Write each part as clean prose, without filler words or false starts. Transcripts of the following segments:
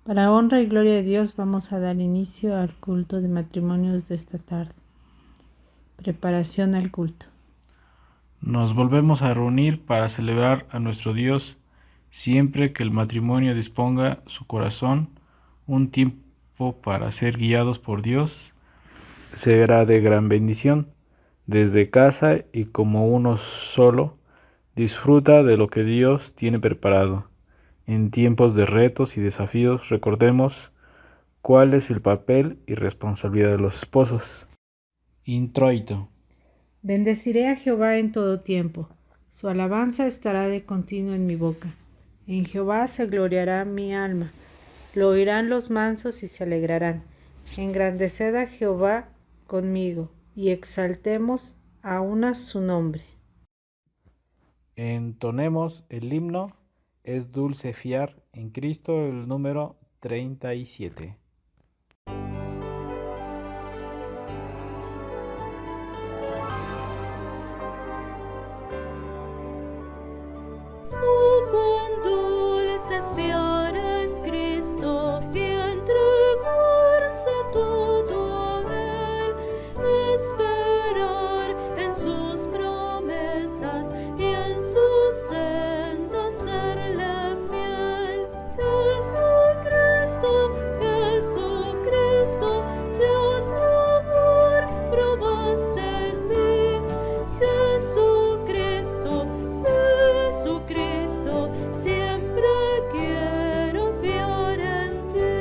Para honra y gloria de Dios vamos a dar inicio al culto de matrimonios de esta tarde. Preparación al culto. Nos volvemos a reunir para celebrar a nuestro Dios siempre que el matrimonio disponga su corazón un tiempo para ser guiados por Dios. Será de gran bendición. Desde casa y como uno solo, disfruta de lo que Dios tiene preparado. En tiempos de retos y desafíos, recordemos cuál es el papel y responsabilidad de los esposos. Introito. Bendeciré a Jehová en todo tiempo. Su alabanza estará de continuo en mi boca. En Jehová se gloriará mi alma. Lo oirán los mansos y se alegrarán. Engrandeced a Jehová conmigo y exaltemos aún a su nombre. Entonemos el himno Es dulce fiar en Cristo, el número 37. Cuán dulce es fiar en Cristo y entregarse todo a Él, esperar en sus promesas y en sus sendas serle fiel. Jesucristo, Jesucristo, ya tu amor probaste en mí. Jesucristo, Jesucristo, siempre quiero fiar en ti.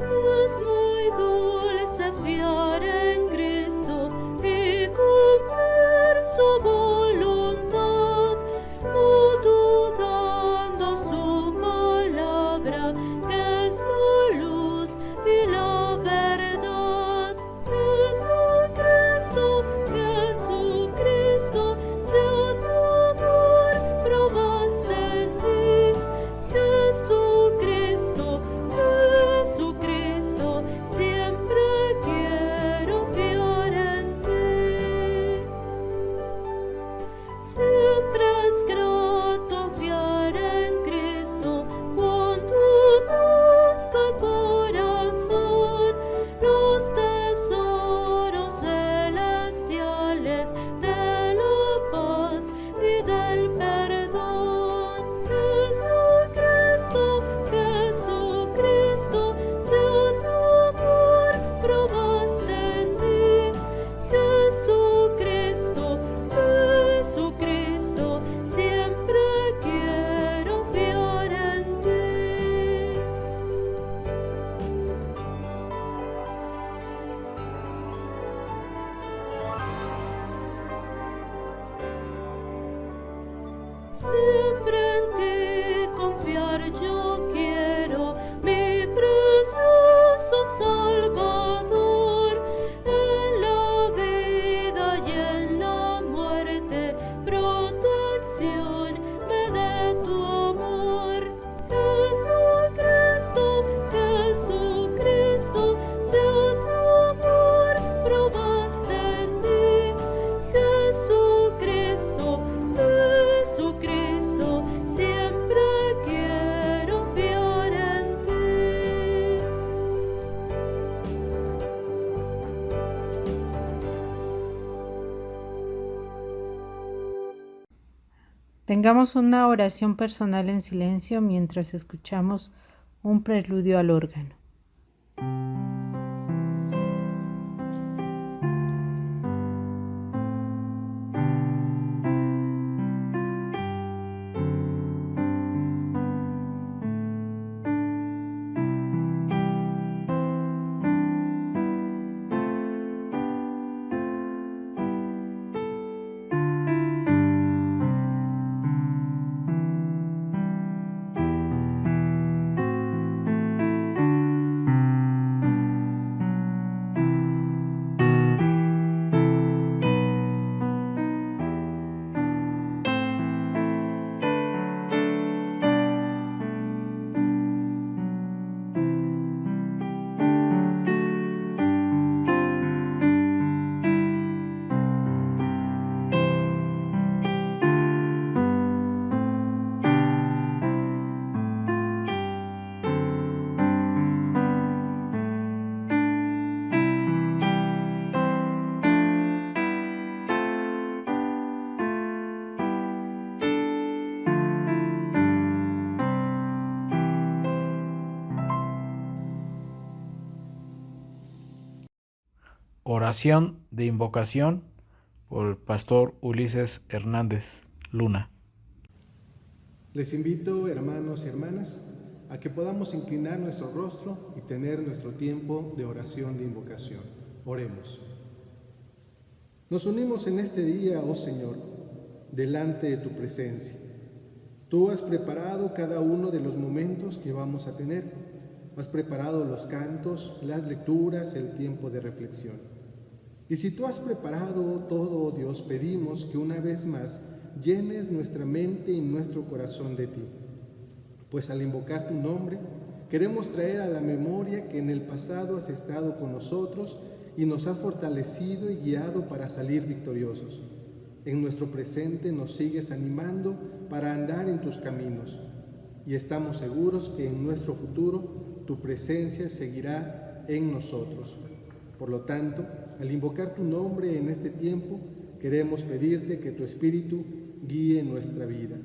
Es muy dulce fiar en Cristo y cumplir su voluntad, no dudando su palabra, que es la luz y la verdad. Jesucristo, Jesucristo, ya tu amor probaste en mí. Jesucristo, Jesucristo, siempre quiero fiar en ti. Siempre es grato fiar en Cristo cuando busca el corazón los tesoros celestiales de la paz y del perdón. Jesucristo, Jesucristo, ya tu amor probaste en mí. Jesucristo, Jesucristo, siempre quiero fiar en ti. Siempre en ti confiar yo quiero, mi precioso Salvador. En la vida y en la muerte, protección me dé tu amor. Jesucristo, Jesucristo, ya tu amor probaste en mí. Jesucristo, Jesucristo, siempre quiero fiar en ti. Tengamos una oración personal en silencio mientras escuchamos un preludio al órgano. Oración de invocación por el pastor Ulises Hernández Luna. Les invito, hermanos y hermanas, a que podamos inclinar nuestro rostro y tener nuestro tiempo de oración de invocación. Oremos. Nos unimos en este día, oh Señor, delante de tu presencia. Tú has preparado cada uno de los momentos que vamos a tener. Has preparado los cantos, las lecturas, el tiempo de reflexión. Y si tú has preparado todo, oh Dios, pedimos que una vez más llenes nuestra mente y nuestro corazón de ti. Pues al invocar tu nombre, queremos traer a la memoria que en el pasado has estado con nosotros y nos has fortalecido y guiado para salir victoriosos. En nuestro presente nos sigues animando para andar en tus caminos. Y estamos seguros que en nuestro futuro tu presencia seguirá en nosotros. Por lo tanto, al invocar tu nombre en este tiempo, queremos pedirte que tu Espíritu guíe nuestra vida.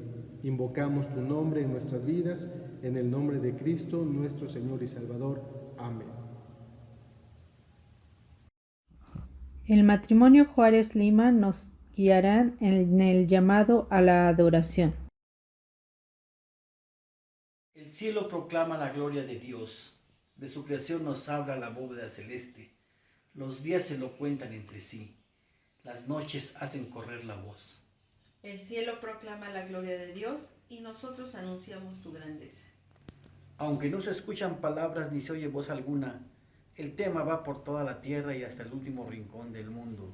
Invocamos tu nombre en nuestras vidas, en el nombre de Cristo, nuestro Señor y Salvador. Amén. El matrimonio Juárez Lima nos guiarán en el llamado a la adoración. El cielo proclama la gloria de Dios, de su creación nos habla la bóveda celeste, los días se lo cuentan entre sí, las noches hacen correr la voz. El cielo proclama la gloria de Dios y nosotros anunciamos tu grandeza. Aunque no se escuchan palabras ni se oye voz alguna, el tema va por toda la tierra y hasta el último rincón del mundo,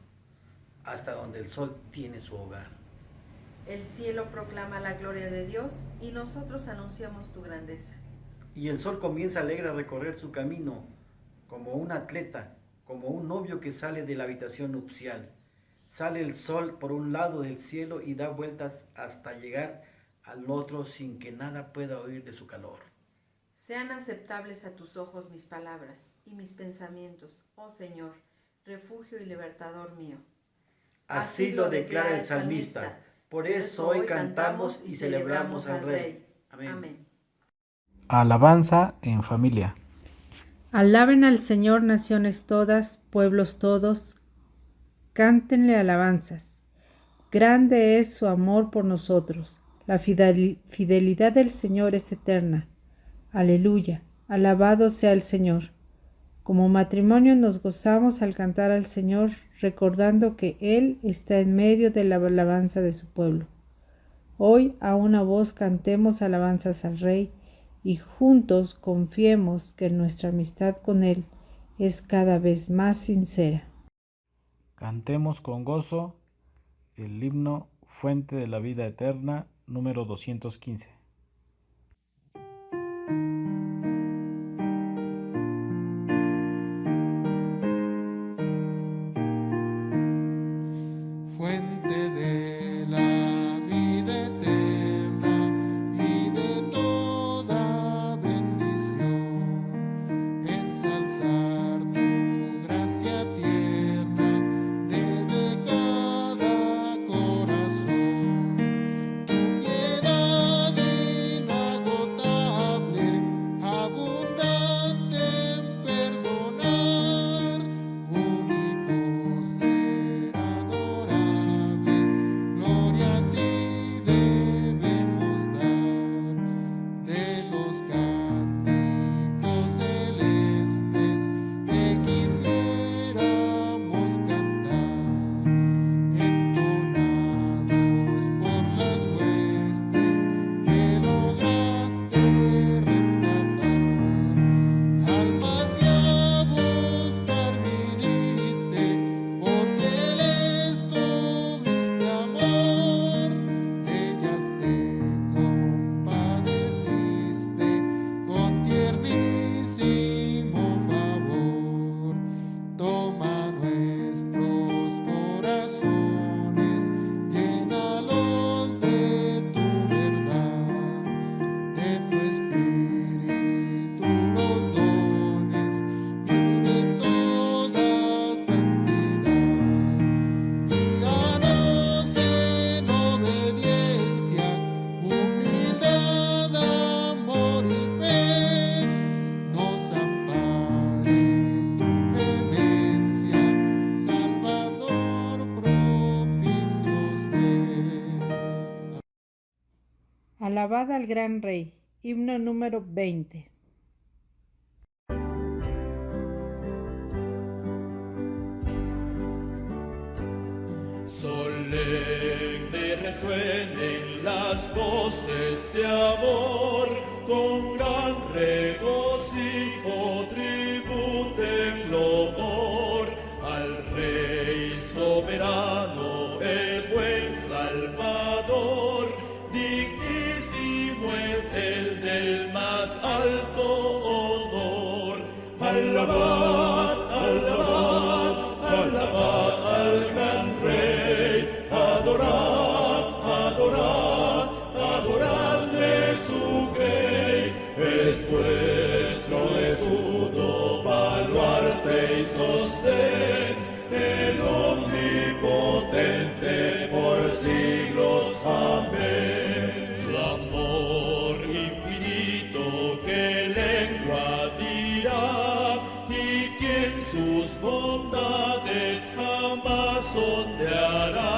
hasta donde el sol tiene su hogar. El cielo proclama la gloria de Dios y nosotros anunciamos tu grandeza. Y el sol comienza alegre a recorrer su camino, como un atleta, como un novio que sale de la habitación nupcial. Sale el sol por un lado del cielo y da vueltas hasta llegar al otro sin que nada pueda oír de su calor. Sean aceptables a tus ojos mis palabras y mis pensamientos, oh Señor, refugio y libertador mío. Así lo declara el salmista. Por eso hoy cantamos y celebramos al Rey. Amén. Alabanza en familia. Alaben al Señor naciones todas, pueblos todos, cántenle alabanzas. Grande es su amor por nosotros. La fidelidad del Señor es eterna. Aleluya, alabado sea el Señor. Como matrimonio nos gozamos al cantar al Señor, recordando que Él está en medio de la alabanza de su pueblo. Hoy a una voz cantemos alabanzas al Rey y juntos confiemos que nuestra amistad con Él es cada vez más sincera. Cantemos con gozo el himno Fuente de la Vida Eterna, número 215. Fuente de la vida eterna y de toda bendición, ensalzar tu gracia tierna debe cada corazón. Tu piedad Alabad al gran Rey. Himno número 20. Solemne resuenen las voces de amor, con gran regocijo tributen loor al Rey soberano, el buen Salvador. Dignísimo es el del más alto honor. Alabad, alabad, alabad al gran Rey. Adorad, adorad, adoradle su grey. Es vuestro escudo, baluarte y sostén, el omnipotente por siglos. Amén. Su amor infinito, ¿qué lengua dirá? Y quien sus bondades jamás sondeará.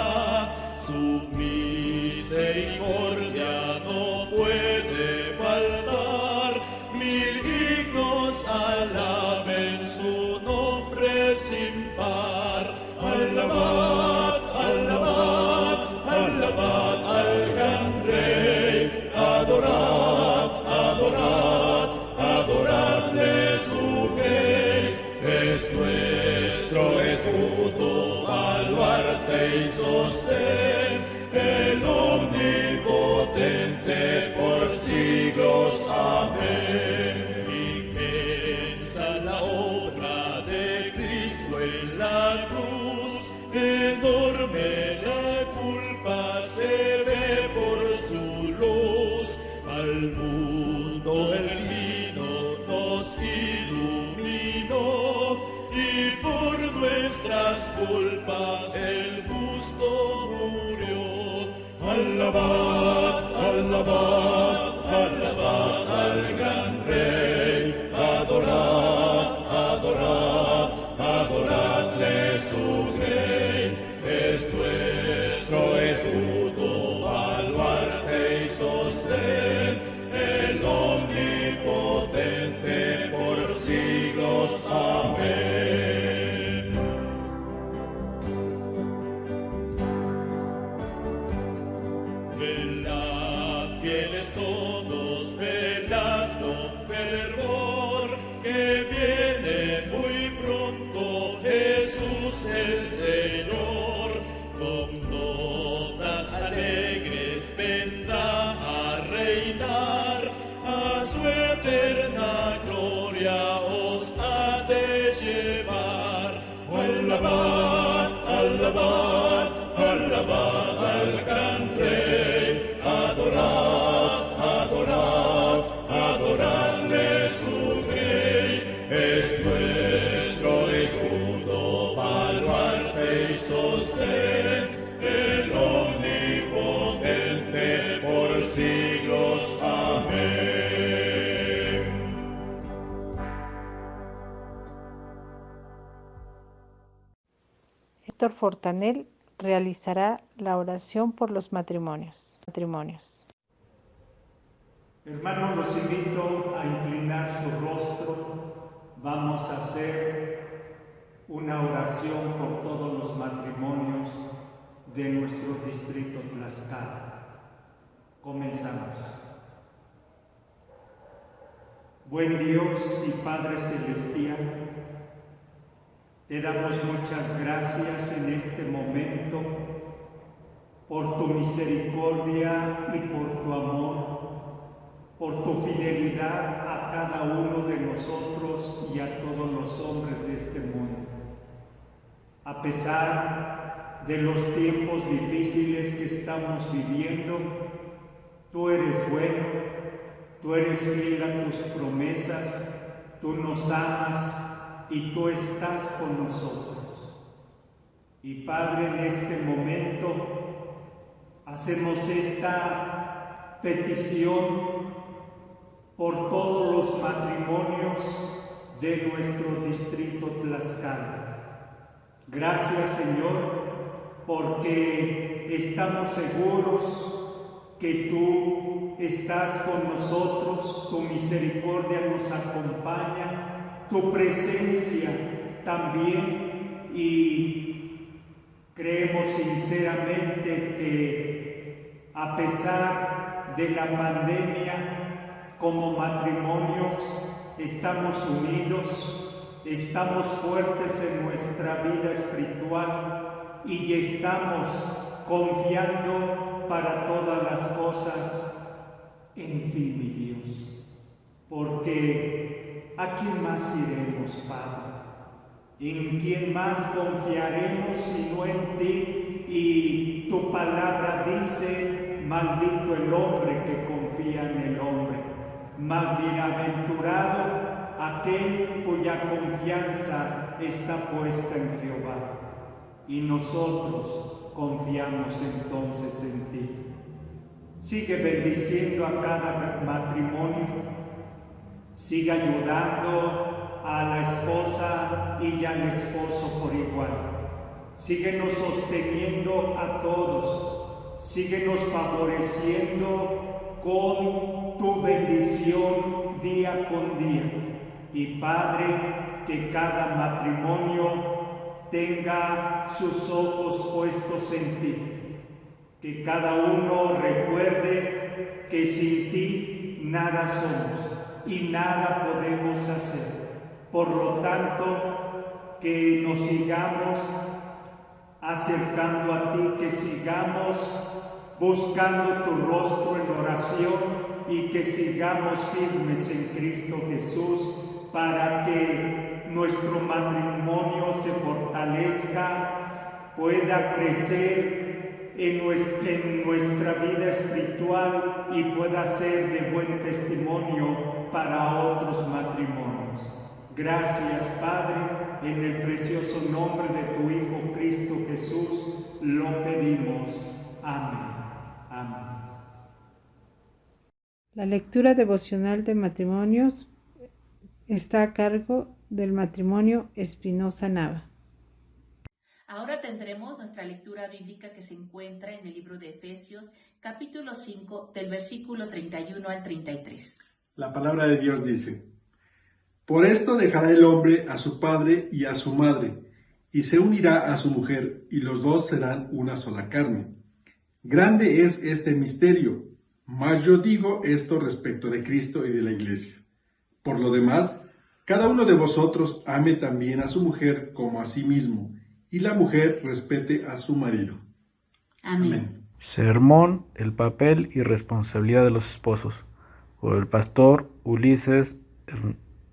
Su misericordia no puede faltar, mil himnos alaben su nombre sin par. Alabad, alabad, alabad al gran Rey. Adorad, adorad, adoradle su grey. Es nuestro escudo, baluarte y sostén, el omnipotente por siglos. Amén. Inmensa la obra de Cristo en la cruz, enorme la culpa se ve por su luz. Al mundo el vino nos iluminó, y por nuestras culpas el justo murió. Alabad, alabad, alabad al gran Rey. Adorad, adorad, adoradle su grey. Es nuestro escudo, baluarte y sostén, el omnipotente por siglos. Amén. Velad, fieles todos, velad con fervor, que viene muy pronto Jesús el Señor. Con notas alegres vendrá a reinar, a su eterna gloria os ha de llevar. Alabad, alabad, alabad al gran Rey. Adorad, adorad, adoradle su grey. Es nuestro escudo, baluarte y sostén, el omnipotente por siglos. Amén. Héctor Fortanel realizará la oración por los matrimonios. Hermanos, los invito a inclinar su rostro. Vamos a hacer una oración por todos los matrimonios de nuestro distrito Tlaxcala. Comenzamos. Buen Dios y Padre Celestial, te damos muchas gracias en este momento por tu misericordia y por tu amor, por tu fidelidad a cada uno de nosotros y a todos los hombres de este mundo. A pesar de los tiempos difíciles que estamos viviendo, tú eres bueno, tú eres fiel a tus promesas, tú nos amas y tú estás con nosotros. Y Padre, en este momento hacemos esta petición por todos los matrimonios de nuestro distrito Tlaxcala. Gracias, Señor, porque estamos seguros que tú estás con nosotros, tu misericordia nos acompaña, tu presencia también, y creemos sinceramente que a pesar de la pandemia, como matrimonios estamos unidos, estamos fuertes en nuestra vida espiritual y estamos confiando para todas las cosas en ti, mi Dios. Porque ¿a quién más iremos, Padre? ¿En quién más confiaremos sino en ti? Y tu palabra dice: maldito el hombre que confía en el hombre, más bienaventurado aquel cuya confianza está puesta en Jehová. Y nosotros confiamos entonces en ti. Sigue bendiciendo a cada matrimonio, sigue ayudando a la esposa y al esposo por igual. Síguenos sosteniendo a todos, síguenos favoreciendo con tu bendición día con día. Y Padre, que cada matrimonio tenga sus ojos puestos en ti, que cada uno recuerde que sin ti nada somos y nada podemos hacer. Por lo tanto, que nos sigamos acercando a ti, que sigamos buscando tu rostro en oración y que sigamos firmes en Cristo Jesús para que nuestro matrimonio se fortalezca, pueda crecer en nuestra vida espiritual y pueda ser de buen testimonio para otros matrimonios. Gracias, Padre, en el precioso nombre de tu Hijo Cristo Jesús lo pedimos. Amén. Amén. La lectura devocional de matrimonios está a cargo del matrimonio Espinosa Nava. Ahora tendremos nuestra lectura bíblica que se encuentra en el libro de Efesios, capítulo 5, del versículo 31 al 33. La palabra de Dios dice: Por esto dejará el hombre a su padre y a su madre, y se unirá a su mujer, y los dos serán una sola carne. Grande es este misterio, mas yo digo esto respecto de Cristo y de la Iglesia. Por lo demás, cada uno de vosotros ame también a su mujer como a sí mismo, y la mujer respete a su marido. Amén. Sermón: el papel y responsabilidad de los esposos, por el pastor Ulises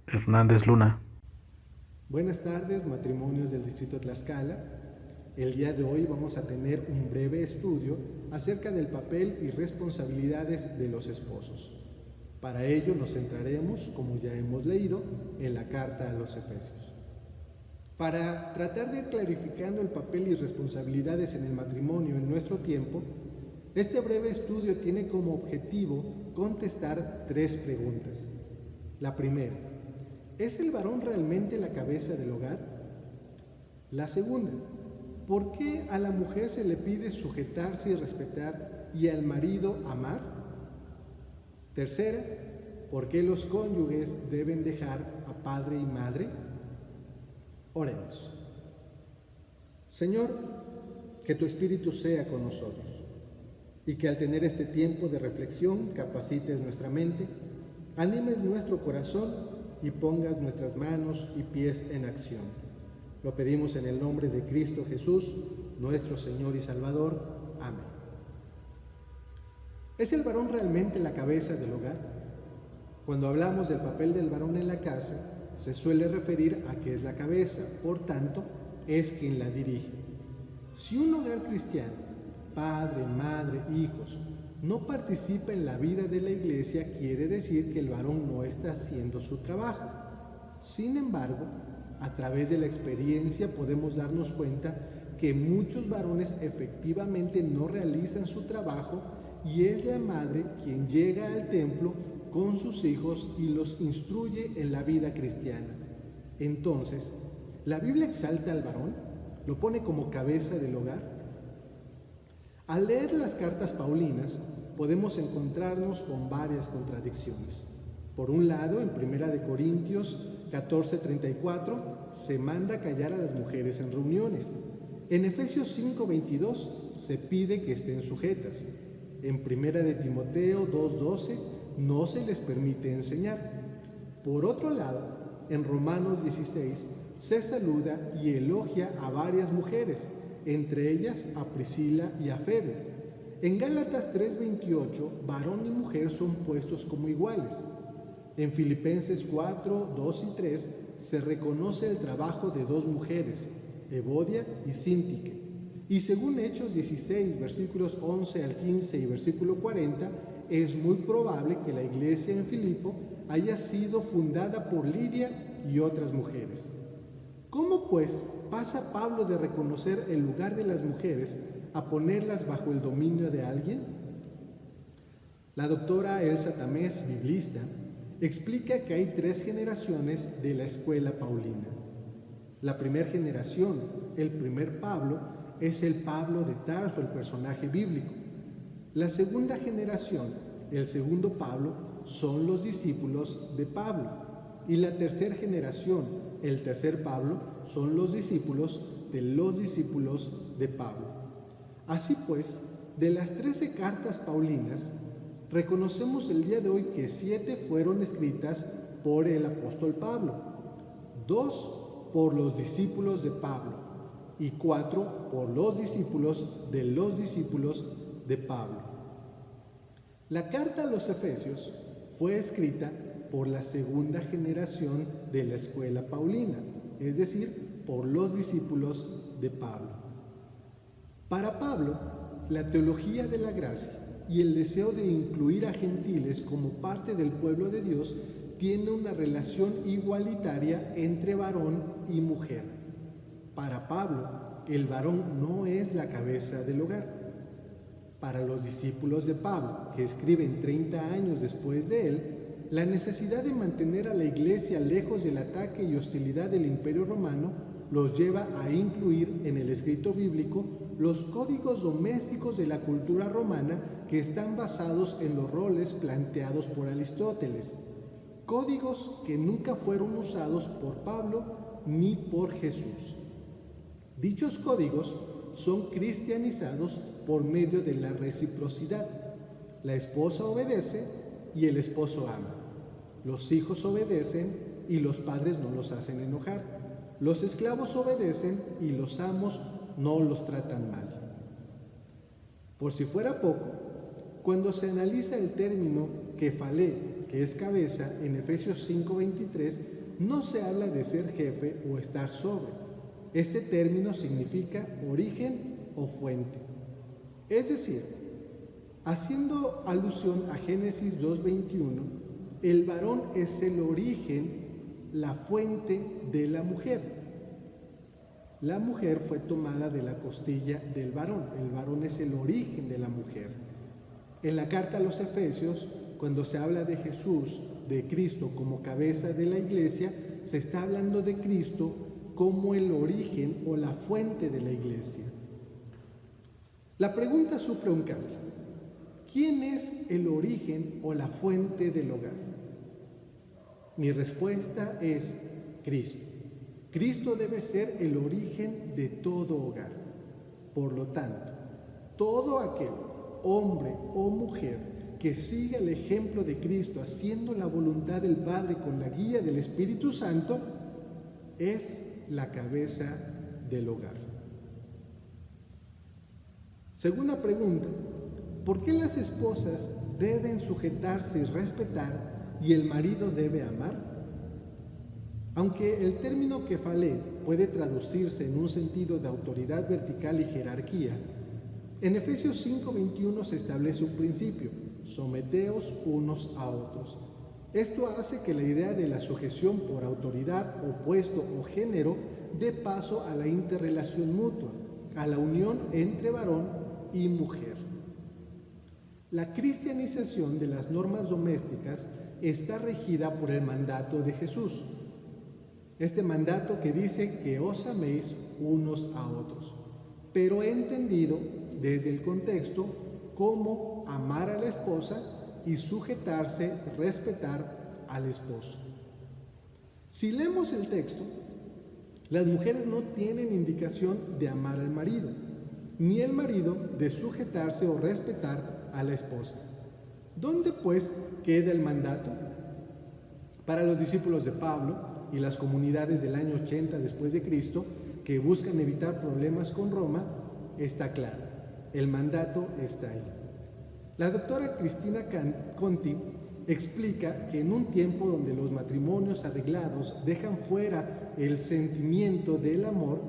Hernández Luna. Buenas tardes, matrimonios del Distrito Tlaxcala. El día de hoy vamos a tener un breve estudio acerca del papel y responsabilidades de los esposos. Para ello nos centraremos, como ya hemos leído, en la carta a los Efesios. Para tratar de ir clarificando el papel y responsabilidades en el matrimonio en nuestro tiempo, este breve estudio tiene como objetivo contestar 3 preguntas. La primera: ¿es el varón realmente la cabeza del hogar? La segunda: ¿por qué a la mujer se le pide sujetarse y respetar y al marido amar? Tercera: ¿por qué los cónyuges deben dejar a padre y madre? Oremos. Señor, que tu Espíritu sea con nosotros y que al tener este tiempo de reflexión capacites nuestra mente, animes nuestro corazón y pongas nuestras manos y pies en acción. Lo pedimos en el nombre de Cristo Jesús, nuestro Señor y Salvador. Amén. ¿Es el varón realmente la cabeza del hogar? Cuando hablamos del papel del varón en la casa, se suele referir a que es la cabeza, por tanto, es quien la dirige. Si un hogar cristiano, padre, madre, hijos, no participa en la vida de la iglesia, quiere decir que el varón no está haciendo su trabajo. Sin embargo, a través de la experiencia podemos darnos cuenta que muchos varones efectivamente no realizan su trabajo y es la madre quien llega al templo con sus hijos y los instruye en la vida cristiana. Entonces, ¿la Biblia exalta al varón? ¿Lo pone como cabeza del hogar? Al leer las cartas paulinas, podemos encontrarnos con varias contradicciones. Por un lado, en 1 Corintios 14:34 se manda callar a las mujeres en reuniones. En Efesios 5:22 se pide que estén sujetas. En 1 Timoteo 2:12 no se les permite enseñar. Por otro lado, en Romanos 16 se saluda y elogia a varias mujeres, entre ellas a Priscila y a Febe. En Gálatas 3:28, varón y mujer son puestos como iguales. En Filipenses 4:2 y 3 se reconoce el trabajo de dos mujeres, Evodia y Síntique. Y según Hechos 16, versículos 11 al 15 y versículo 40, es muy probable que la iglesia en Filipo haya sido fundada por Lidia y otras mujeres. ¿Cómo pues pasa Pablo de reconocer el lugar de las mujeres a ponerlas bajo el dominio de alguien? La doctora Elsa Tamés, biblista, explica que hay 3 generaciones de la escuela paulina. La primera generación, el primer Pablo, es el Pablo de Tarso, el personaje bíblico. La segunda generación, el segundo Pablo, son los discípulos de Pablo. Y la tercera generación, el tercer Pablo, son los discípulos de Pablo. Así pues, de las 13 cartas paulinas, reconocemos el día de hoy que 7 fueron escritas por el apóstol Pablo, 2 por los discípulos de Pablo y 4 por los discípulos de Pablo. La carta a los Efesios fue escrita por la segunda generación de la escuela paulina, es decir, por los discípulos de Pablo. Para Pablo, la teología de la gracia y el deseo de incluir a gentiles como parte del pueblo de Dios tiene una relación igualitaria entre varón y mujer. Para Pablo, el varón no es la cabeza del hogar. Para los discípulos de Pablo, que escriben 30 años después de él, la necesidad de mantener a la iglesia lejos del ataque y hostilidad del Imperio Romano los lleva a incluir en el escrito bíblico los códigos domésticos de la cultura romana que están basados en los roles planteados por Aristóteles, códigos que nunca fueron usados por Pablo ni por Jesús. Dichos códigos son cristianizados por medio de la reciprocidad. La esposa obedece y el esposo ama. Los hijos obedecen y los padres no los hacen enojar. Los esclavos obedecen y los amos no los tratan mal. Por si fuera poco, cuando se analiza el término kefalé, que es cabeza, en Efesios 5:23, no se habla de ser jefe o estar sobre. Este término significa origen o fuente. Es decir, haciendo alusión a Génesis 2:21, el varón es el origen, la fuente de la mujer. La mujer fue tomada de la costilla del varón. El varón es el origen de la mujer. En la carta a los Efesios, cuando se habla de Jesús, de Cristo como cabeza de la iglesia, se está hablando de Cristo como el origen o la fuente de la iglesia. La pregunta sufre un cambio. ¿Quién es el origen o la fuente del hogar? Mi respuesta es Cristo. Cristo debe ser el origen de todo hogar. Por lo tanto, todo aquel hombre o mujer que siga el ejemplo de Cristo haciendo la voluntad del Padre con la guía del Espíritu Santo es la cabeza del hogar. Segunda pregunta: ¿por qué las esposas deben sujetarse y respetar y el marido debe amar? Aunque el término kefalé puede traducirse en un sentido de autoridad vertical y jerarquía, en Efesios 5:21 se establece un principio: someteos unos a otros. Esto hace que la idea de la sujeción por autoridad, o puesto o género dé paso a la interrelación mutua, a la unión entre varón y mujer. La cristianización de las normas domésticas está regida por el mandato de Jesús. Este mandato que dice que os améis unos a otros, pero he entendido desde el contexto cómo amar a la esposa y sujetarse, respetar al esposo. Si leemos el texto, las mujeres no tienen indicación de amar al marido, ni el marido de sujetarse o respetar a la esposa. ¿Dónde pues queda el mandato? Para los discípulos de Pablo y las comunidades del año 80 después de Cristo que buscan evitar problemas con Roma, está claro, el mandato está ahí. La doctora Cristina Conti explica que en un tiempo donde los matrimonios arreglados dejan fuera el sentimiento del amor,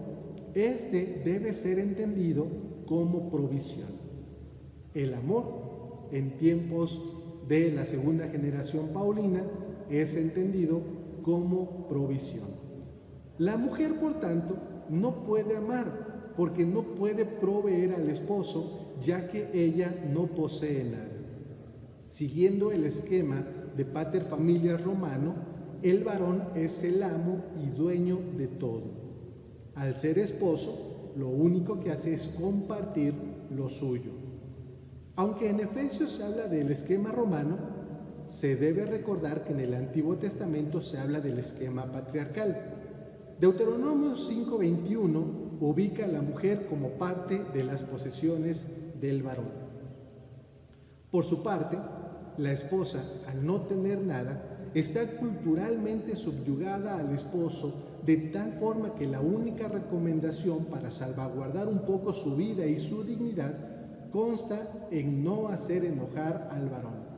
este debe ser entendido como provisión. El amor, en tiempos de la segunda generación paulina, es entendido como provisión. La mujer, por tanto, no puede amar porque no puede proveer al esposo, ya que ella no posee nada. Siguiendo el esquema de pater familias romano, el varón es el amo y dueño de todo. Al ser esposo, lo único que hace es compartir lo suyo. Aunque en Efesios se habla del esquema romano, se debe recordar que en el Antiguo Testamento se habla del esquema patriarcal. Deuteronomio 5:21 ubica a la mujer como parte de las posesiones del varón. Por su parte, la esposa, al no tener nada, está culturalmente subyugada al esposo de tal forma que la única recomendación para salvaguardar un poco su vida y su dignidad consta en no hacer enojar al varón.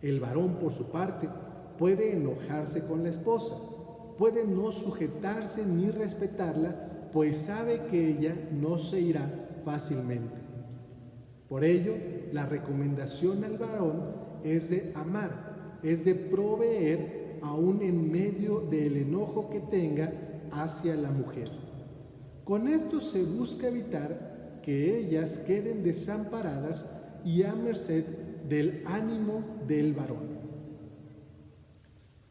El varón, por su parte, puede enojarse con la esposa, puede no sujetarse ni respetarla, pues sabe que ella no se irá fácilmente. Por ello, la recomendación al varón es de amar, es de proveer aún en medio del enojo que tenga hacia la mujer. Con esto se busca evitar que ellas queden desamparadas y a merced del ánimo del varón.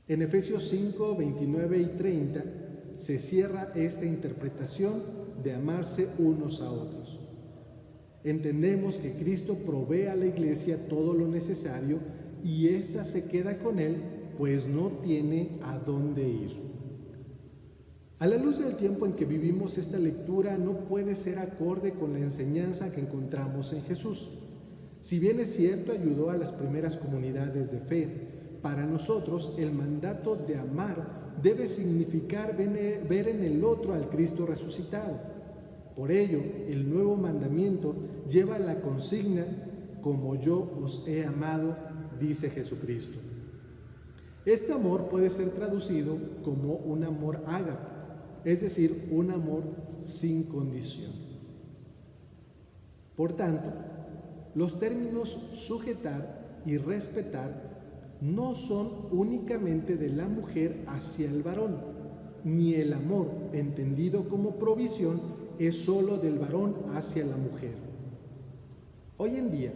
En Efesios 5, 29 y 30 se cierra esta interpretación de amarse unos a otros. Entendemos que Cristo provee a la iglesia todo lo necesario y ésta se queda con él, pues no tiene a dónde ir. A la luz del tiempo en que vivimos, esta lectura no puede ser acorde con la enseñanza que encontramos en Jesús. Si bien es cierto, ayudó a las primeras comunidades de fe, para nosotros el mandato de amar debe significar ver en el otro al Cristo resucitado. Por ello, el nuevo mandamiento lleva la consigna: como yo os he amado, dice Jesucristo. Este amor puede ser traducido como un amor ágape, es decir, un amor sin condición. Por tanto, los términos sujetar y respetar no son únicamente de la mujer hacia el varón, ni el amor, entendido como provisión, es solo del varón hacia la mujer. Hoy en día,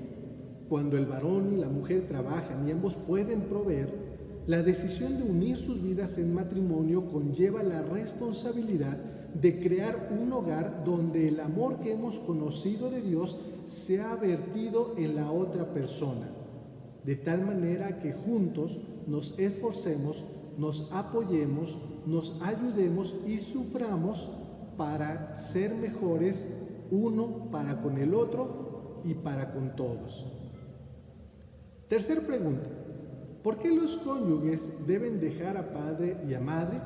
cuando el varón y la mujer trabajan y ambos pueden proveer, la decisión de unir sus vidas en matrimonio conlleva la responsabilidad de crear un hogar donde el amor que hemos conocido de Dios sea vertido en la otra persona, de tal manera que juntos nos esforcemos, nos apoyemos, nos ayudemos y suframos para ser mejores uno para con el otro y para con todos. Tercer pregunta: ¿por qué los cónyuges deben dejar a padre y a madre?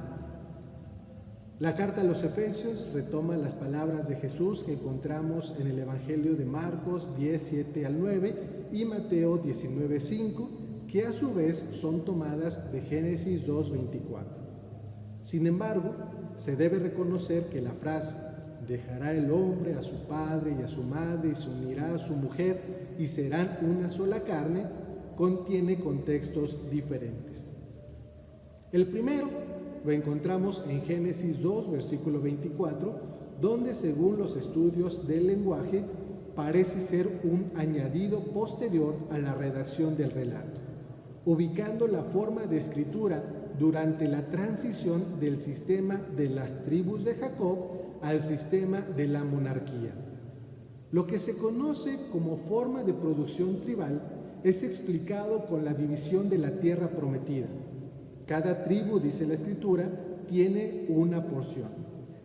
La carta a los Efesios retoma las palabras de Jesús que encontramos en el Evangelio de Marcos 10, 7 al 9 y Mateo 19, 5, que a su vez son tomadas de Génesis 2, 24. Sin embargo, se debe reconocer que la frase «dejará el hombre a su padre y a su madre y se unirá a su mujer y serán una sola carne» contiene contextos diferentes. El primero lo encontramos en Génesis 2, versículo 24, donde según los estudios del lenguaje parece ser un añadido posterior a la redacción del relato, ubicando la forma de escritura durante la transición del sistema de las tribus de Jacob al sistema de la monarquía. Lo que se conoce como forma de producción tribal es explicado con la división de la tierra prometida. Cada tribu, dice la Escritura, tiene una porción.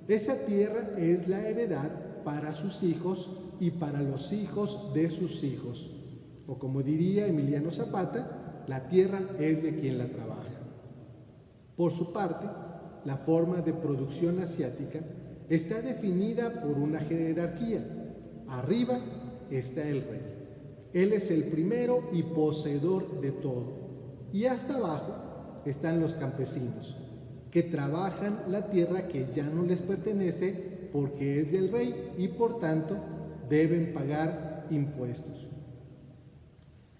Esa tierra es la heredad para sus hijos y para los hijos de sus hijos. O como diría Emiliano Zapata, la tierra es de quien la trabaja. Por su parte, la forma de producción asiática está definida por una jerarquía. Arriba está el rey. Él es el primero y poseedor de todo. Y hasta abajo están los campesinos, que trabajan la tierra que ya no les pertenece porque es del rey y por tanto deben pagar impuestos.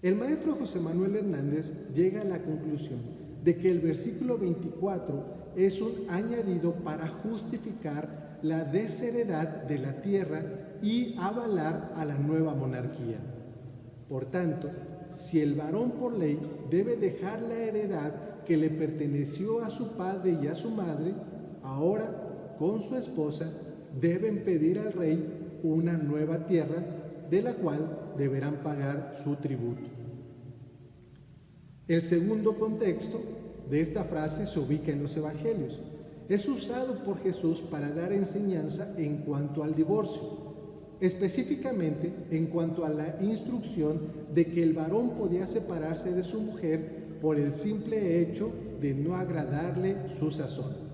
El maestro José Manuel Hernández llega a la conclusión de que el versículo 24 es un añadido para justificar la desheredad de la tierra y avalar a la nueva monarquía. Por tanto, si el varón por ley debe dejar la heredad que le perteneció a su padre y a su madre, ahora con su esposa deben pedir al rey una nueva tierra de la cual deberán pagar su tributo. El segundo contexto de esta frase se ubica en los Evangelios. Es usado por Jesús para dar enseñanza en cuanto al divorcio, específicamente en cuanto a la instrucción de que el varón podía separarse de su mujer por el simple hecho de no agradarle su sazón.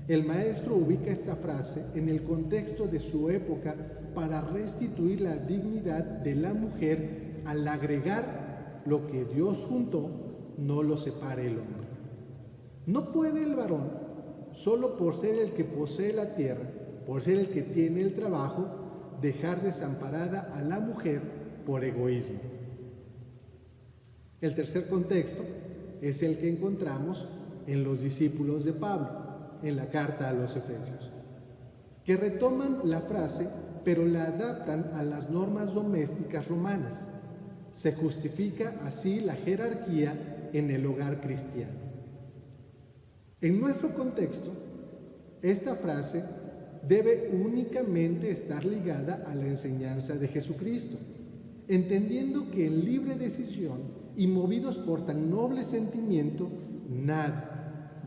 El maestro ubica esta frase en el contexto de su época para restituir la dignidad de la mujer al agregar lo que Dios juntó, no lo separe el hombre. No puede el varón, solo por ser el que posee la tierra, por ser el que tiene el trabajo, dejar desamparada a la mujer por egoísmo. El tercer contexto es el que encontramos en los discípulos de Pablo, en la carta a los Efesios, que retoman la frase, pero la adaptan a las normas domésticas romanas. Se justifica así la jerarquía en el hogar cristiano. En nuestro contexto, esta frase debe únicamente estar ligada a la enseñanza de Jesucristo, entendiendo que en libre decisión y movidos por tan noble sentimiento, nadie,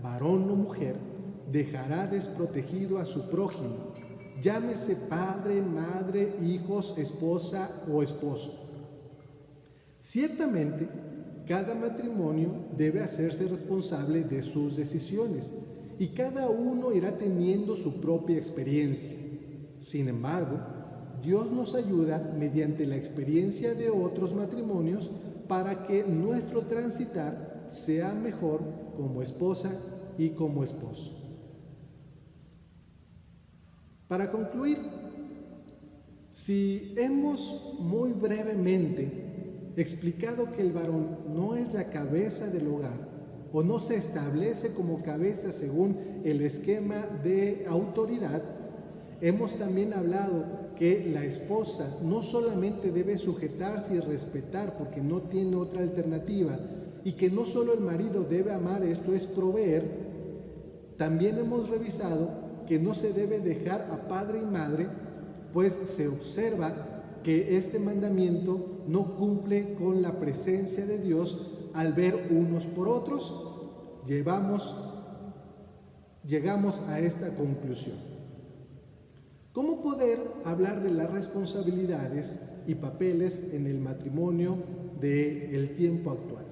varón o mujer, dejará desprotegido a su prójimo, llámese padre, madre, hijos, esposa o esposo. Ciertamente, cada matrimonio debe hacerse responsable de sus decisiones y cada uno irá teniendo su propia experiencia. Sin embargo, Dios nos ayuda mediante la experiencia de otros matrimonios para que nuestro transitar sea mejor como esposa y como esposo. Para concluir, si hemos muy brevemente explicado que el varón no es la cabeza del hogar o no se establece como cabeza según el esquema de autoridad, hemos también hablado que la esposa no solamente debe sujetarse y respetar porque no tiene otra alternativa y que no solo el marido debe amar, esto es proveer, también hemos revisado que no se debe dejar a padre y madre, pues se observa que este mandamiento no cumple con la presencia de Dios al ver unos por otros. Llegamos a esta conclusión. ¿Cómo poder hablar de las responsabilidades y papeles en el matrimonio del tiempo actual?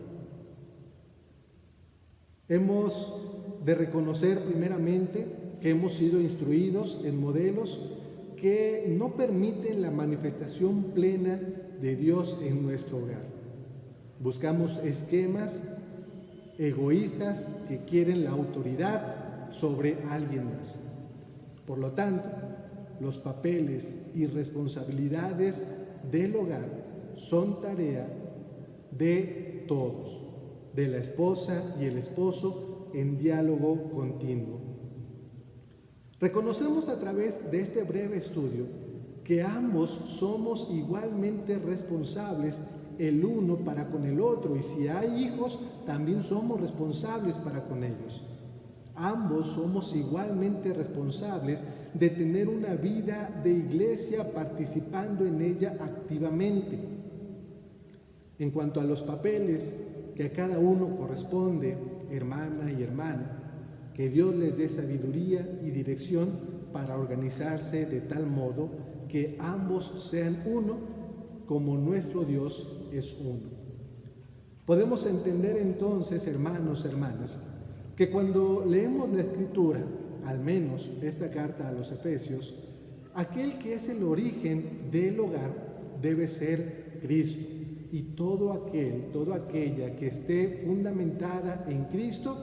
Hemos de reconocer primeramente que hemos sido instruidos en modelos que no permiten la manifestación plena de Dios en nuestro hogar. Buscamos esquemas egoístas que quieren la autoridad sobre alguien más. Por lo tanto, los papeles y responsabilidades del hogar son tarea de todos, de la esposa y el esposo en diálogo continuo. Reconocemos a través de este breve estudio que ambos somos igualmente responsables el uno para con el otro, y si hay hijos, también somos responsables para con ellos. Ambos somos igualmente responsables de tener una vida de iglesia participando en ella activamente. En cuanto a los papeles que a cada uno corresponde, hermana y hermano, que Dios les dé sabiduría y dirección para organizarse de tal modo que ambos sean uno, como nuestro Dios es uno. Podemos entender entonces, hermanos, hermanas, que cuando leemos la Escritura, al menos esta carta a los Efesios, aquel que es el origen del hogar debe ser Cristo, y toda aquella que esté fundamentada en Cristo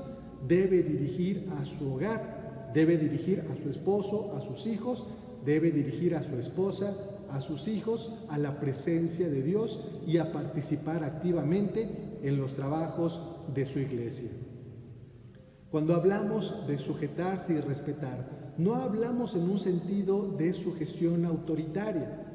debe dirigir a su hogar, debe dirigir a su esposo, a sus hijos, debe dirigir a su esposa, a sus hijos, a la presencia de Dios y a participar activamente en los trabajos de su iglesia. Cuando hablamos de sujetarse y respetar, no hablamos en un sentido de sujeción autoritaria,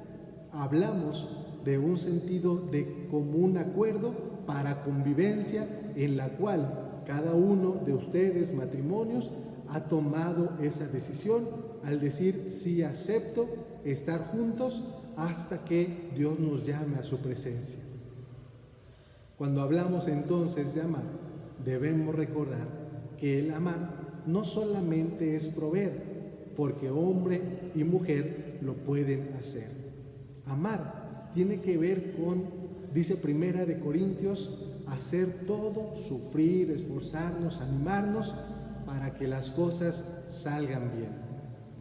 hablamos de un sentido de común acuerdo para convivencia en la cual cada uno de ustedes, matrimonios, ha tomado esa decisión al decir sí acepto estar juntos hasta que Dios nos llame a su presencia. Cuando hablamos entonces de amar, debemos recordar que el amar no solamente es proveer, porque hombre y mujer lo pueden hacer. Amar tiene que ver con, dice Primera de Corintios, hacer todo, sufrir, esforzarnos, animarnos para que las cosas salgan bien.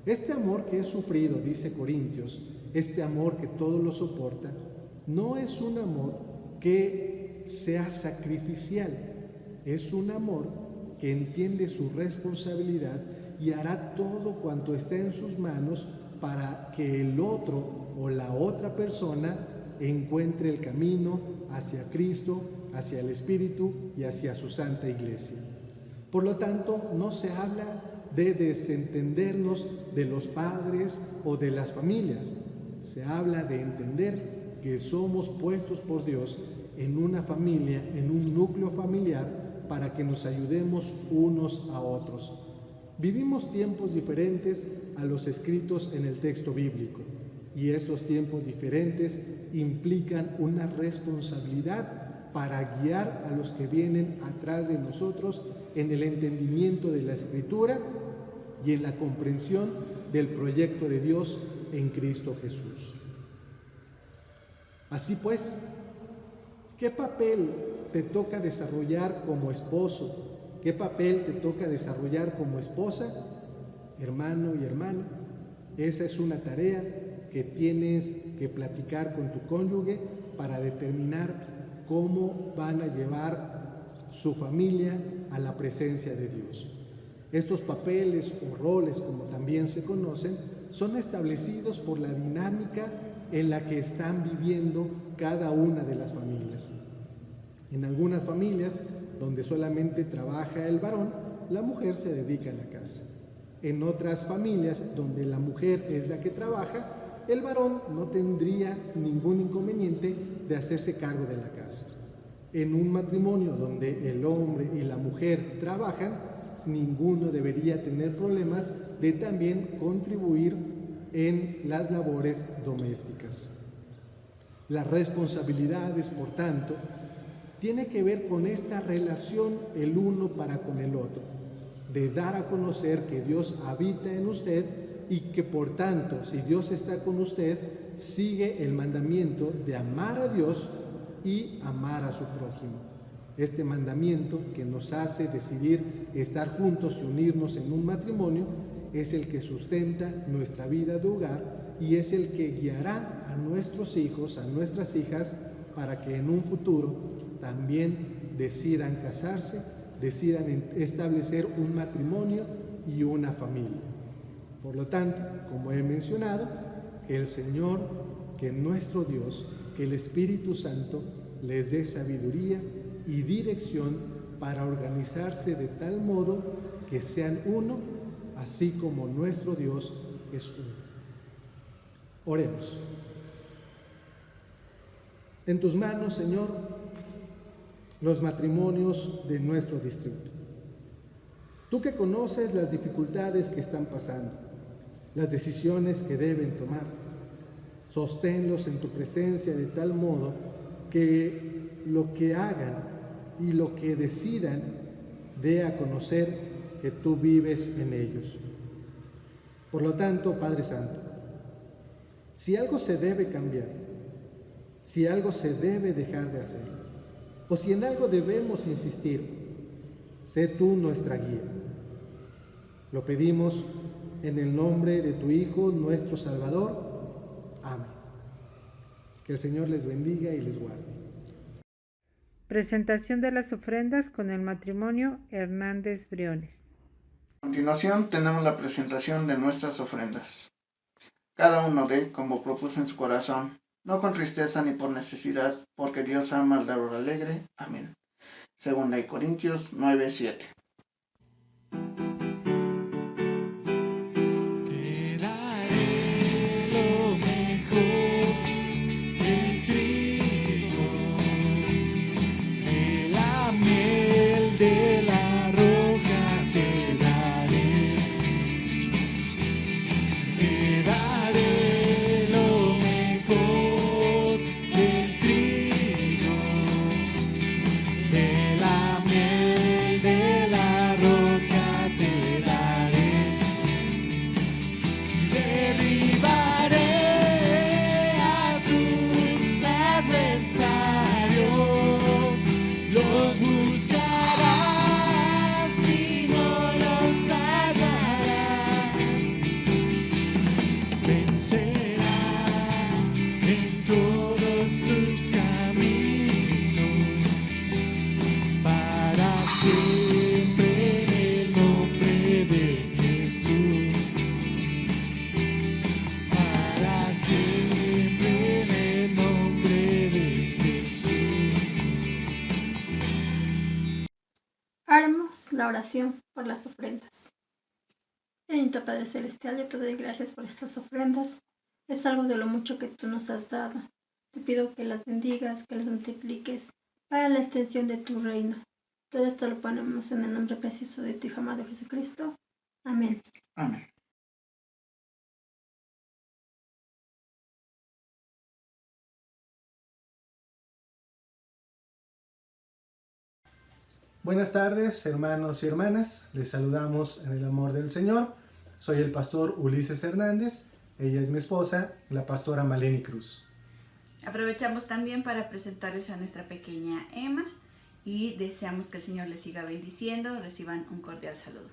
Este amor que es sufrido, dice Corintios, este amor que todo lo soporta, no es un amor que sea sacrificial, es un amor que entiende su responsabilidad y hará todo cuanto esté en sus manos para que el otro o la otra persona encuentre el camino hacia Cristo, hacia el Espíritu y hacia su Santa Iglesia. Por lo tanto, no se habla de desentendernos de los padres o de las familias. Se habla de entender que somos puestos por Dios en una familia, en un núcleo familiar, para que nos ayudemos unos a otros. Vivimos tiempos diferentes a los escritos en el texto bíblico, y estos tiempos diferentes implican una responsabilidad para guiar a los que vienen atrás de nosotros en el entendimiento de la Escritura y en la comprensión del proyecto de Dios en Cristo Jesús. Así pues, ¿qué papel te toca desarrollar como esposo? ¿Qué papel te toca desarrollar como esposa? Hermano y hermana, esa es una tarea que tienes que platicar con tu cónyuge para determinar cómo van a llevar su familia a la presencia de Dios. Estos papeles o roles, como también se conocen, son establecidos por la dinámica en la que están viviendo cada una de las familias. En algunas familias, donde solamente trabaja el varón, la mujer se dedica a la casa. En otras familias, donde la mujer es la que trabaja, el varón no tendría ningún inconveniente de hacerse cargo de la casa. En un matrimonio donde el hombre y la mujer trabajan, ninguno debería tener problemas de también contribuir en las labores domésticas. Las responsabilidades, por tanto, tiene que ver con esta relación el uno para con el otro, de dar a conocer que Dios habita en usted y que por tanto, si Dios está con usted, sigue el mandamiento de amar a Dios y amar a su prójimo. Este mandamiento que nos hace decidir estar juntos y unirnos en un matrimonio es el que sustenta nuestra vida de hogar y es el que guiará a nuestros hijos, a nuestras hijas, para que en un futuro también decidan casarse, decidan establecer un matrimonio y una familia. Por lo tanto, como he mencionado, que el Señor, que nuestro Dios, que el Espíritu Santo les dé sabiduría y dirección para organizarse de tal modo que sean uno, así como nuestro Dios es uno. Oremos. En tus manos, Señor, los matrimonios de nuestro distrito. Tú que conoces las dificultades que están pasando, las decisiones que deben tomar, sosténlos en tu presencia de tal modo que lo que hagan y lo que decidan dé a conocer que tú vives en ellos. Por lo tanto, Padre Santo, si algo se debe cambiar, si algo se debe dejar de hacer, o si en algo debemos insistir, sé tú nuestra guía. Lo pedimos en el nombre de tu Hijo, nuestro Salvador. Amén. Que el Señor les bendiga y les guarde. Presentación de las ofrendas con el matrimonio Hernández Briones. A continuación tenemos la presentación de nuestras ofrendas. Cada uno dé como propuso en su corazón, no con tristeza ni por necesidad, porque Dios ama al dador alegre. Amén. Segunda de Corintios 9:7. Haremos la oración por las ofrendas. Bendito Padre Celestial, yo te doy gracias por estas ofrendas. Es algo de lo mucho que tú nos has dado. Te pido que las bendigas, que las multipliques para la extensión de tu reino. Todo esto lo ponemos en el nombre precioso de tu Hijo amado Jesucristo. Amén. Amén. Buenas tardes, hermanos y hermanas. Les saludamos en el amor del Señor. Soy el pastor Ulises Hernández. Ella es mi esposa, la pastora Maleni Cruz. Aprovechamos también para presentarles a nuestra pequeña Emma y deseamos que el Señor les siga bendiciendo. Reciban un cordial saludo.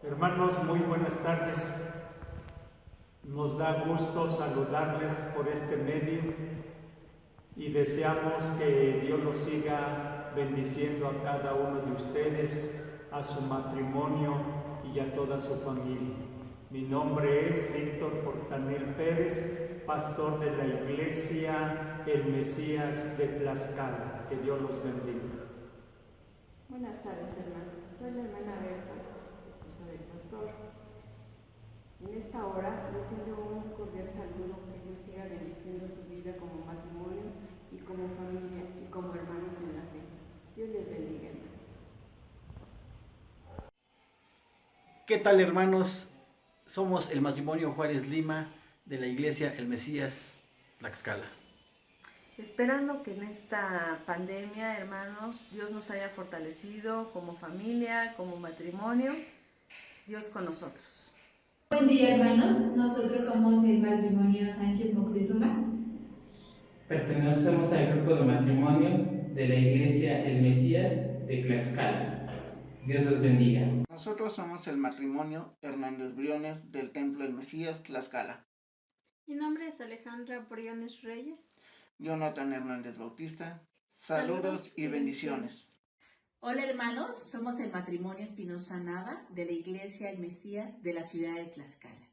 Hermanos, muy buenas tardes. Nos da gusto saludarles por este medio y deseamos que Dios los siga bendiciendo a cada uno de ustedes, a su matrimonio y a toda su familia. Mi nombre es Víctor Fortanel Pérez, pastor de la Iglesia El Mesías de Tlaxcala. Que Dios los bendiga. Buenas tardes, hermanos. Soy la hermana Berta, esposa del pastor. En esta hora les envío un cordial saludo, que Dios siga bendiciendo su vida como matrimonio y como familia y como hermanos en la fe. Dios les bendiga, hermanos. ¿Qué tal, hermanos? Somos el matrimonio Juárez Lima de la Iglesia El Mesías Tlaxcala. Esperando que en esta pandemia, hermanos, Dios nos haya fortalecido como familia, como matrimonio. Dios con nosotros. Buen día, hermanos. Nosotros somos el matrimonio Sánchez Moctezuma. Pertenecemos al grupo de matrimonios de la Iglesia El Mesías de Tlaxcala. Dios los bendiga. Nosotros somos el matrimonio Hernández Briones del Templo El Mesías Tlaxcala. Mi nombre es Alejandra Briones Reyes. Jonathan Hernández Bautista. Saludos y bendiciones. Hola, hermanos, somos el matrimonio Espinosa Nava de la Iglesia El Mesías de la ciudad de Tlaxcala.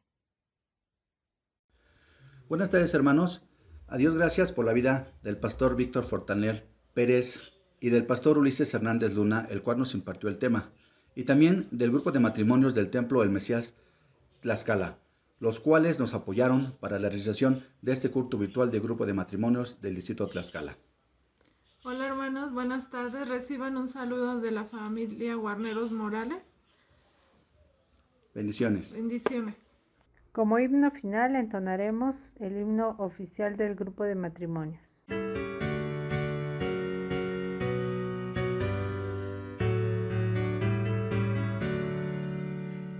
Buenas tardes, hermanos. A Dios gracias por la vida del pastor Víctor Fortanel Pérez y del pastor Ulises Hernández Luna, el cual nos impartió el tema, y también del grupo de matrimonios del Templo El Mesías Tlaxcala, los cuales nos apoyaron para la realización de este culto virtual de grupo de matrimonios del distrito Tlaxcala. Hola, hermanos. hermanos, buenas tardes. Reciban un saludo de la familia Guarneros Morales. Bendiciones. Bendiciones. Como himno final entonaremos el himno oficial del grupo de matrimonios.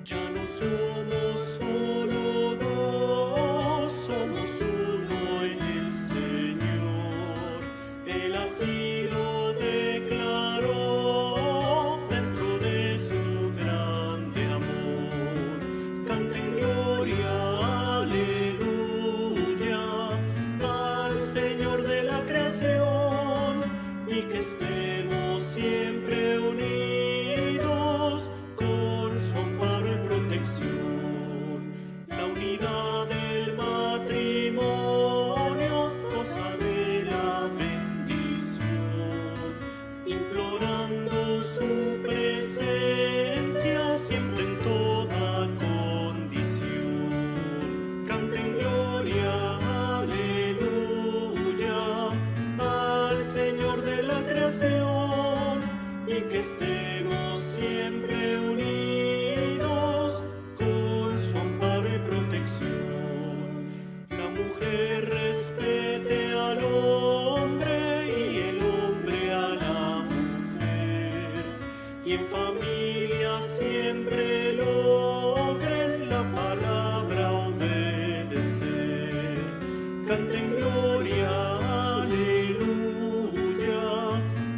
Ya no somos solo dos, somos uno en el Señor. Él así lo declaró dentro de su grande amor. Canten gloria, aleluya, al Señor de la creación, y que estemos siempre unidos con su amparo y protección. La unidad del matrimonio goza de la bendición, implorando su presencia siempre en toda condición. Canten gloria, aleluya, al Señor de la creación, y que estemos siempre unidos con su amparo y protección. La mujer respete al hombre y el hombre a la mujer, y en familia siempre logren la palabra obedecer. Canten gloria, aleluya,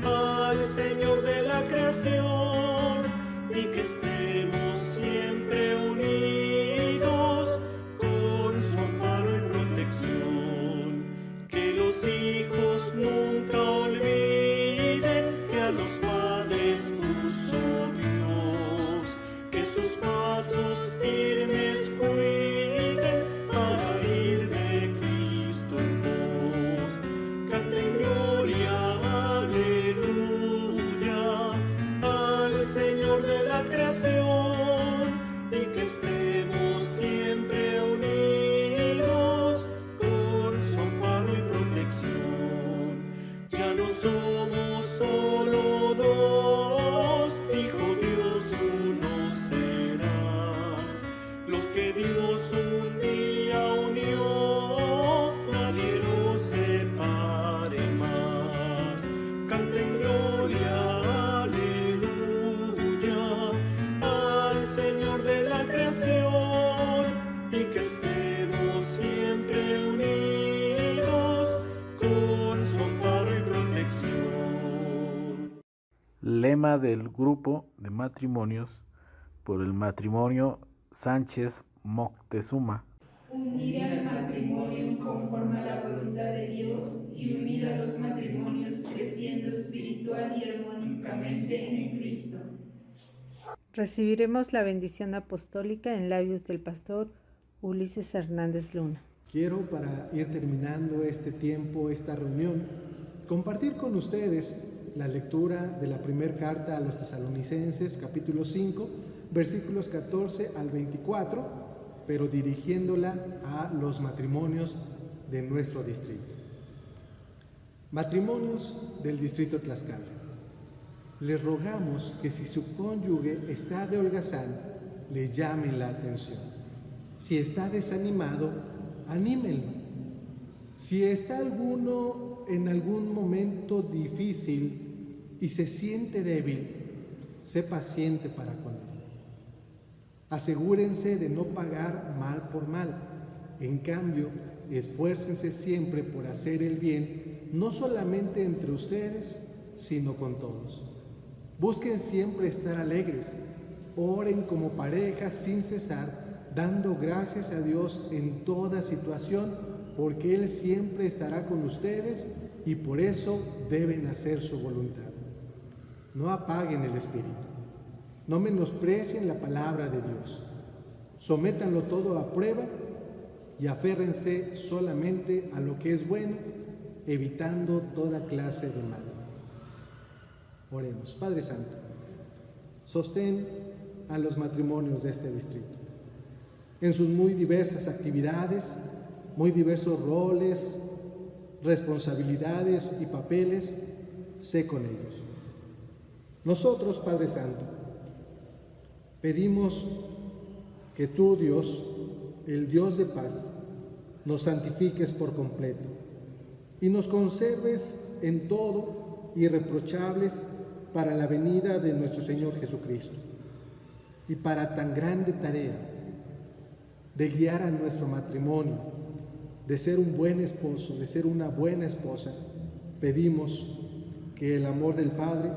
al Señor de la creación, y que estemos siempre unidos con su amparo y protección. Que los hijos nunca olviden que a los padres puso Dios, que sus pasos firmes cuiden para ir de Cristo en pos. Canten gloria, aleluya, al Señor de la creación, y que estemos siempre unidos con su amparo y protección. Ya no somos solo dos, dijo Dios, uno será. Los que Dios un día unió, nadie los separe más. Canten gloria, aleluya, al Señor de la creación, y que estemos siempre unidos con su amparo y protección. Lema del grupo de matrimonios por el matrimonio Sánchez Moctezuma. Unir al matrimonio conforme a la voluntad de Dios y unir a los matrimonios creciendo espiritual y armónicamente en Cristo. Recibiremos la bendición apostólica en labios del pastor Ulises Hernández Luna. Quiero, para ir terminando este tiempo, esta reunión, compartir con ustedes la lectura de la primera carta a los Tesalonicenses, capítulo 5, versículos 14 al 24, pero dirigiéndola a los matrimonios de nuestro distrito. Matrimonios del distrito Tlaxcala. Les rogamos que si su cónyuge está de holgazán, le llamen la atención. Si está desanimado, anímenlo. Si está alguno en algún momento difícil y se siente débil, sé paciente para con él. Asegúrense de no pagar mal por mal. En cambio, esfuércense siempre por hacer el bien, no solamente entre ustedes, sino con todos. Busquen siempre estar alegres. Oren como pareja sin cesar, dando gracias a Dios en toda situación, porque Él siempre estará con ustedes y por eso deben hacer su voluntad. No apaguen el espíritu. No menosprecien la palabra de Dios. Sométanlo todo a prueba y aférrense solamente a lo que es bueno, evitando toda clase de mal. Oremos. Padre Santo, sostén a los matrimonios de este distrito en sus muy diversas actividades, muy diversos roles, responsabilidades y papeles. sé con ellos. Nosotros, Padre Santo, pedimos que tú, Dios, el Dios de paz, nos santifiques por completo y nos conserves en todo irreprochables para la venida de nuestro Señor Jesucristo y para tan grande tarea de guiar a nuestro matrimonio, de ser un buen esposo, de ser una buena esposa. Pedimos que el amor del Padre,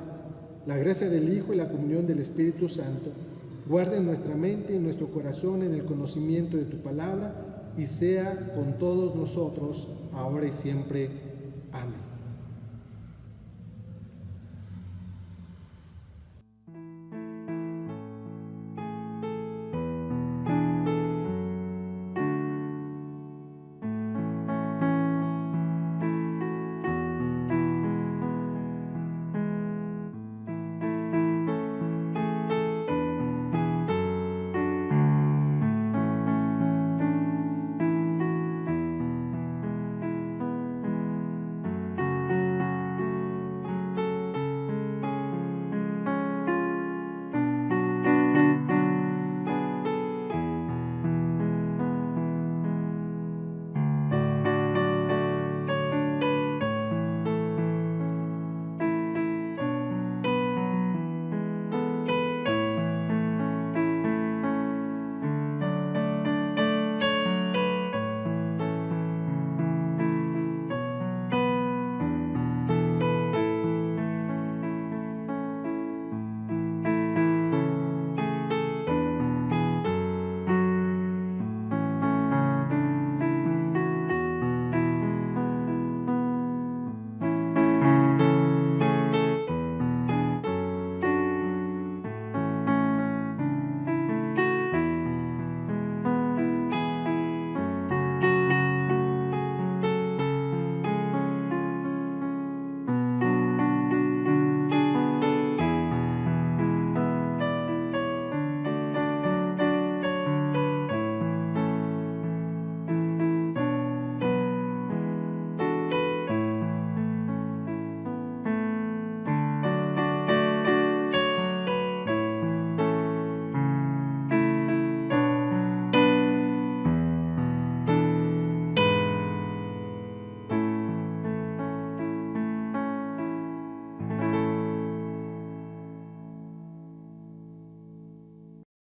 la gracia del Hijo y la comunión del Espíritu Santo guarden nuestra mente y nuestro corazón en el conocimiento de tu palabra y sea con todos nosotros, ahora y siempre. Amén.